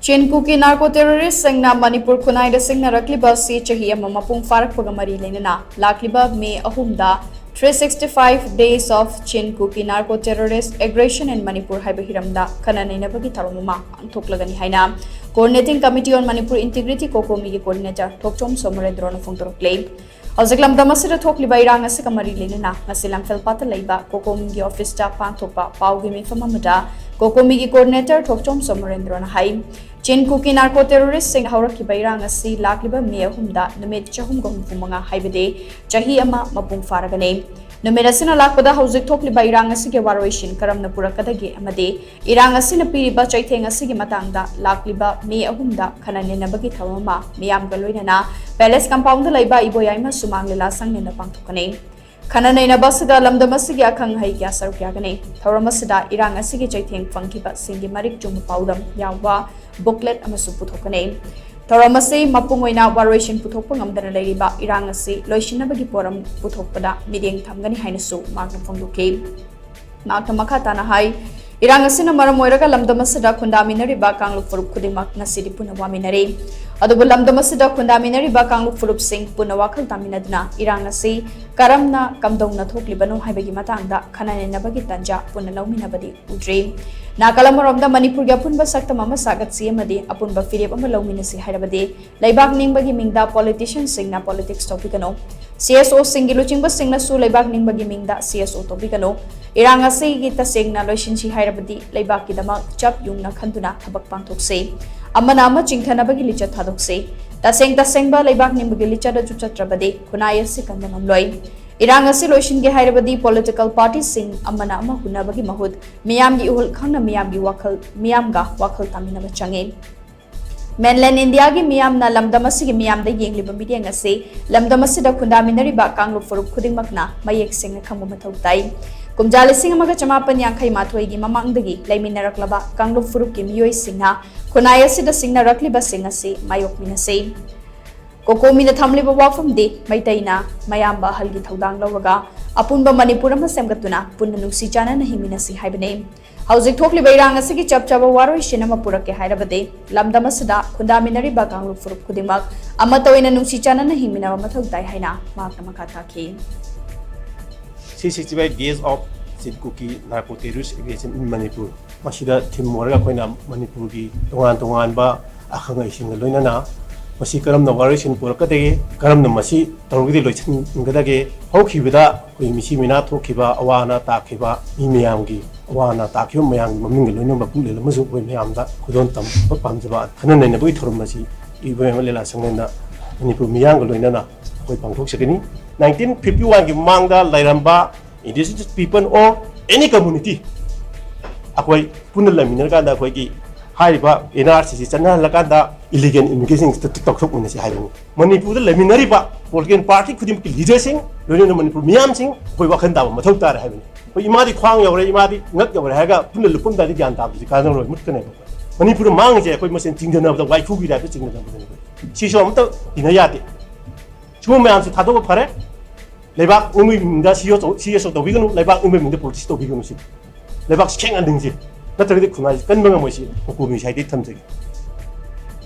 Kuki Narco terrorists singna Manipur khunnaida shingnarakliba si chahi ama mapung pharakpaga mari leinana lakliba May ahumda 365 days of Kuki Narco terrorist aggression in Manipur haiba hiramda Khana neinabagi thouram pangthoklagani Haina Coordinating Committee on Manipur Integrity COCOMI ki Coordinator Thokchom Somorendro na phongdorakli Hoziklam damasira thokliba irang ase kamari leinana ngasilam felpata leiba COCOMI ki office ta pangthokpa paugi mifamamada COCOMI ki Coordinator Thokchom Somorendro na hai Kuki Narco terrorists sing hauraki bairang asi lakliba May ahumda numit chahum gahum pumanga haibade chahi ama mapung pharagani numit asina lakpada hauzik thokli bairang asi ke valuation karamna purakadagi amade irang asina piriba chaitheng asi ke matangda lakliba May ahumda Khana neinabagi thawama miyam galoinana palace compound laiba iboyaima sumanglela sangnena pangthokani Khana neinaba sida lamdamasigi akhang hai kya saruk yagane thauramasida irang asigi chaitheng pangkiba singi marik chung paudam yawa booklet amasu puthokane thauramasi mapungoina valuation puthokpa ngamdana leiriba irang asi loisinabagi poram puthokpada mideng thamgani hainasu magna phongduke magna makhatana hai irang asina maram oiraga lamdamasida khundaminariba kangluk furup khudingmak ngasidi puna waminare adubu lamdamasida khundaminariba kangluk furup sing puna wakhal taminaduna irang asi karamna kamdongna thoklibano haibagi matangda Khana neinabagi tanja puna lauminabadi udre Nakalamoromda Manipur ga punba saktam ama sagat siamadi apunba firep ama lauminasi hairabade laibak ningbagi mingda politicians singna politics topicano CSO singilu chingba singna su laibak ningbagi mingda CSO topicano iranga gi tasengna loishinchi hairabadi laibak kidama chap yungna khanduna thabak pangthokse amana ama chingthanabagi licha thadokse tasengba laibak ningbagi licha da chuchatrabade khunaya se kandanamloi Irang asi loishin ge hairabadi political parties sing amana ama hunabagi mahud miyam gi uhul khangna miyam ga wakhal taminaba change Mainland India gi miyam na lamdamasi gi miyam da yengliba mideng ase lamdamasi da khundaminari ba kanglu furup khudingmakna mayek sing khangba mathau tai kumjali sing amaga chamapan yankhai mathoi gi mamangdagi laiminaraklaba kanglu furup gi miyoi singna khunaya sida shingnarakliba sing ase mayok minase COCOMI na thamliba wafam de maitaina mayamba halgi thaudang lawraga apunba Manipur ama semgatuna punna nungsi chana na himinasi haibane hauzik thokliba irang asigi chapchaba waroi shinama purake hairabade lamdamasada khundaminari ba kanglu furup khudimak ama toina nungsi chana na himinaba mathau tai haina makna makha thakhi 365 days of Kuki Narco terrorist aggression in Manipur masida thimmoraga koina Manipur gi tongan ba akhanga isinga loinana masi karamna variation purakadege karamna masi tawgidi loichingadage hokibida koi misi mina thokiba awana takhiba miyamgi awana takhiba mayang maming loina mapule lamasu koi miyamda khudon tam pamjaba Khana neinabagi thouram masi iboyama lela sangnena Manipur miyang loina na koi pangthok sakani 1951 gi mangda lairamba indigenous people or any community akoi punna laminar kanda koi gi haiba NRC chana lakanda illegal immigration tokthok unasi haibani Manipur leminari ba political party khudim ki leader sing loina Manipur miyam sing koi wakhan da mathau tar haibani koi imadi khwang yawre imadi ngak yawre haga punna lupum da gyan ta bi kana roi mutkane Manipur mang je koi masen jingdana da wai khu gi da jingdana ba si so amta inayati chum mayam se thado phare lebak umi minda CEO to biganu lebak umi minda politics to biganu si lebak skeng anding si natradi khunai kan banga moisi COCOMI side thamjagi